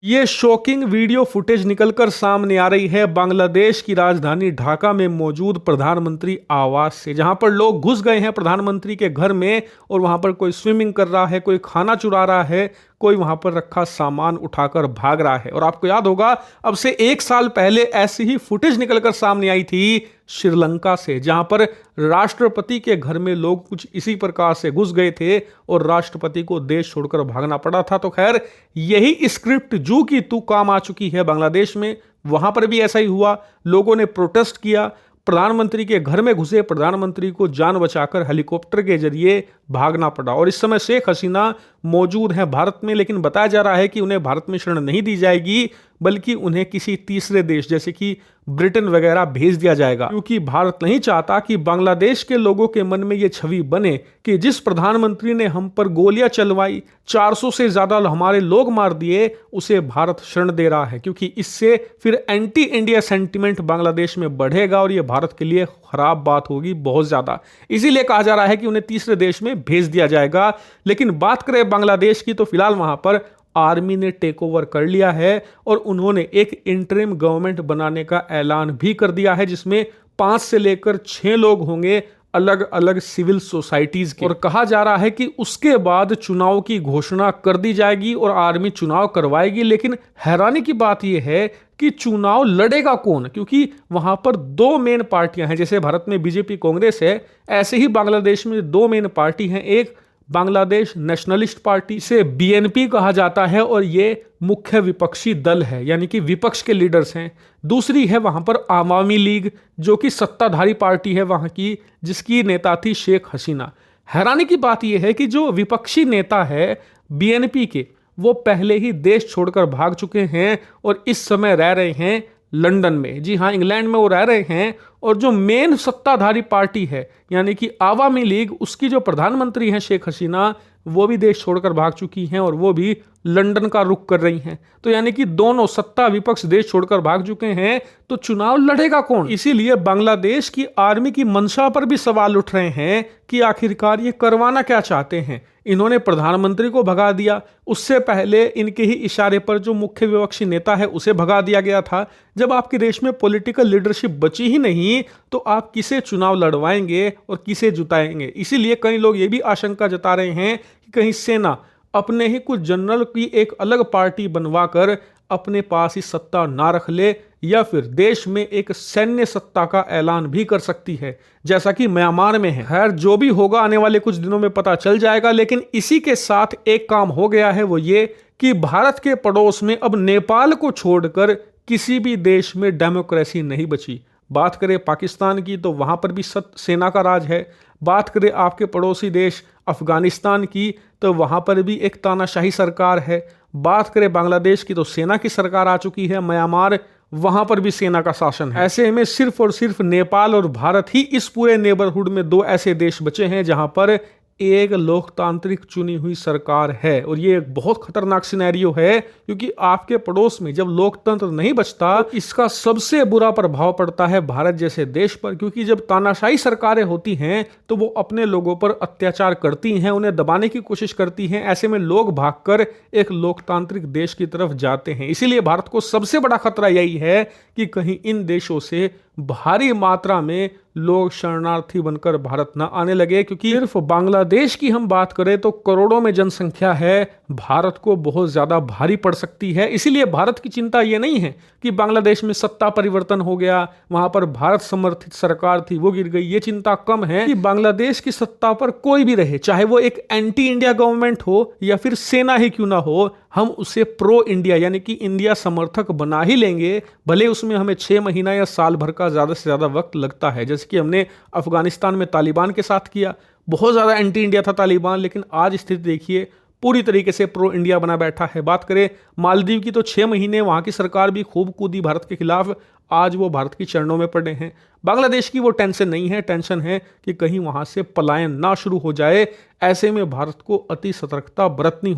ये shocking video footage निकलकर सामने आ रही है बांग्लादेश की राजधानी ढाका में मौजूद प्रधानमंत्री आवास से, जहां पर लोग घुस गए हैं प्रधानमंत्री के घर में और वहां पर कोई स्विमिंग कर रहा है, कोई खाना चुरा रहा है, कोई वहां पर रखा सामान उठाकर भाग रहा है। और आपको याद होगा अब से 1 साल पहले ऐसी ही फुटेज निकलकर सामने आई थी श्रीलंका से, जहां पर राष्ट्रपति के घर में लोग कुछ इसी प्रकार से घुस गए थे और राष्ट्रपति को देश छोड़कर भागना पड़ा था। तो खैर यही स्क्रिप्ट जू की तू काम आ चुकी है बांग्लादेश में। वहां पर भी ऐसा ही हुआ, लोगों ने प्रोटेस्ट किया, प्रधानमंत्री के घर में घुसे, प्रधानमंत्री को जान बचाकर हेलीकॉप्टर के जरिए भागना पड़ा। और इस समय शेख हसीना मौजूद हैं भारत में, लेकिन बताया जा रहा है कि उन्हें भारत में शरण नहीं दी जाएगी, बल्कि उन्हें किसी तीसरे देश जैसे कि ब्रिटेन वगैरह भेज दिया जाएगा, क्योंकि भारत नहीं चाहता कि बांग्लादेश के लोगों के मन में यह छवि बने कि जिस प्रधानमंत्री ने हम पर गोलियां चलवाई, 400 से ज्यादा हमारे लोग मार दिए, उसे भारत शरण दे रहा है, क्योंकि इससे फिर एंटी इंडिया सेंटिमेंट बांग्लादेश में बढ़ेगा और यह भारत के लिए खराब बात होगी बहुत ज्यादा। इसीलिए कहा जा रहा है कि उन्हें तीसरे देश में भेज दिया जाएगा। लेकिन बात करें बांग्लादेश की, तो फिलहाल वहां पर आर्मी ने टेक ओवर कर लिया है और उन्होंने एक इंटरिम गवर्नमेंट बनाने का ऐलान भी कर दिया है, जिसमें 5 से लेकर 6 लोग होंगे अलग अलग सिविल सोसाइटीज के। और कहा जा रहा है कि उसके बाद चुनाव की घोषणा कर दी जाएगी और आर्मी चुनाव करवाएगी। लेकिन हैरानी की बात यह है कि चुनाव लड़ेगा कौन, क्योंकि वहां पर 2 मेन पार्टियां हैं। जैसे भारत में बीजेपी कांग्रेस है, ऐसे ही बांग्लादेश में 2 मेन पार्टी हैं। एक बांग्लादेश नेशनलिस्ट पार्टी से बीएनपी कहा जाता है और ये मुख्य विपक्षी दल है, यानी कि विपक्ष के लीडर्स हैं। दूसरी है वहां पर आवामी लीग, जो कि सत्ताधारी पार्टी है वहां की, जिसकी नेता थी शेख हसीना। हैरानी की बात यह है कि जो विपक्षी नेता है बीएनपी के, वो पहले ही देश छोड़कर भाग चुके हैं और इस समय रह रहे हैं लंदन में। जी हाँ, इंग्लैंड में वो रह रहे हैं। और जो मेन सत्ताधारी पार्टी है यानी कि आवामी लीग, उसकी जो प्रधानमंत्री हैं शेख हसीना, वो भी देश छोड़कर भाग चुकी हैं और वो भी लंदन का रुख कर रही हैं। तो यानी कि दोनों सत्ता विपक्ष देश छोड़कर भाग चुके हैं, तो चुनाव लड़ेगा कौन? इसीलिए बांग्लादेश की आर्मी की मंशा पर भी सवाल उठ रहे हैं कि आखिरकार ये करवाना क्या चाहते हैं। इन्होंने प्रधानमंत्री को भगा दिया, उससे पहले इनके ही इशारे पर जो मुख्य विपक्षी नेता है उसे भगा दिया गया था। जब आपके देश में पॉलिटिकल लीडरशिप बची ही नहीं, तो आप किसे चुनाव लड़वाएंगे और किसे जुटाएंगे? इसीलिए कई लोग ये भी आशंका जता रहे हैं कि कहीं सेना अपने ही कुछ जनरल की एक अलग पार्टी बनवाकर अपने पास ही सत्ता ना रख ले, या फिर देश में एक सैन्य सत्ता का ऐलान भी कर सकती है, जैसा कि म्यांमार में है। खैर जो भी होगा आने वाले कुछ दिनों में पता चल जाएगा। लेकिन इसी के साथ एक काम हो गया है, वो ये कि भारत के पड़ोस में अब नेपाल को छोड़कर किसी भी देश में डेमोक्रेसी नहीं बची। बात करें पाकिस्तान की, तो वहां पर भी सेना का राज है। बात करें आपके पड़ोसी देश अफगानिस्तान की, तो वहां पर भी एक तानाशाही सरकार है। बात करें बांग्लादेश की, तो सेना की सरकार आ चुकी है। म्यांमार, वहां पर भी सेना का शासन है। ऐसे में सिर्फ और सिर्फ नेपाल और भारत ही इस पूरे नेबरहुड में 2 ऐसे देश बचे हैं जहां पर एक लोकतांत्रिक चुनी हुई सरकार है। और ये एक बहुत खतरनाक सिनेरियो है, क्योंकि आपके पड़ोस में जब लोकतंत्र नहीं बचता, तो इसका सबसे बुरा प्रभाव पड़ता है भारत जैसे देश पर। क्योंकि जब तानाशाही सरकारें होती हैं तो वो अपने लोगों पर अत्याचार करती हैं, उन्हें दबाने की कोशिश करती हैं। ऐसे में लोग भागकर एक लोकतांत्रिक देश की तरफ जाते हैं। इसीलिए भारत को सबसे बड़ा खतरा यही है कि कहीं इन देशों से भारी मात्रा में लोग शरणार्थी बनकर भारत न आने लगे। क्योंकि सिर्फ बांग्लादेश की हम बात करें तो करोड़ों में जनसंख्या है, भारत को बहुत ज्यादा भारी पड़ सकती है। इसीलिए भारत की चिंता यह नहीं है कि बांग्लादेश में सत्ता परिवर्तन हो गया, वहां पर भारत समर्थित सरकार थी वो गिर गई। ये चिंता कम है कि बांग्लादेश की सत्ता पर कोई भी रहे, चाहे वो एक एंटी इंडिया गवर्नमेंट हो या फिर सेना ही क्यों ना हो, हम उसे प्रो इंडिया यानी कि इंडिया समर्थक बना ही लेंगे। भले उसमें हमें 6 महीना या साल भर का ज्यादा से ज्यादा वक्त लगता है, जैसे कि हमने अफगानिस्तान में तालिबान के साथ किया। बहुत ज्यादा एंटी इंडिया था तालिबान, लेकिन आज स्थिति देखिए पूरी तरीके से प्रो इंडिया बना बैठा है। बात करें मालदीव की, तो 6 महीने वहां की सरकार भी खूब कूदी भारत के खिलाफ, आज वो भारत की चरणों में पड़े हैं। बांग्लादेश की वो टेंशन नहीं है, टेंशन है कि कहीं वहां से पलायन ना शुरू हो जाए। ऐसे में भारत को अति सतर्कता बरतनी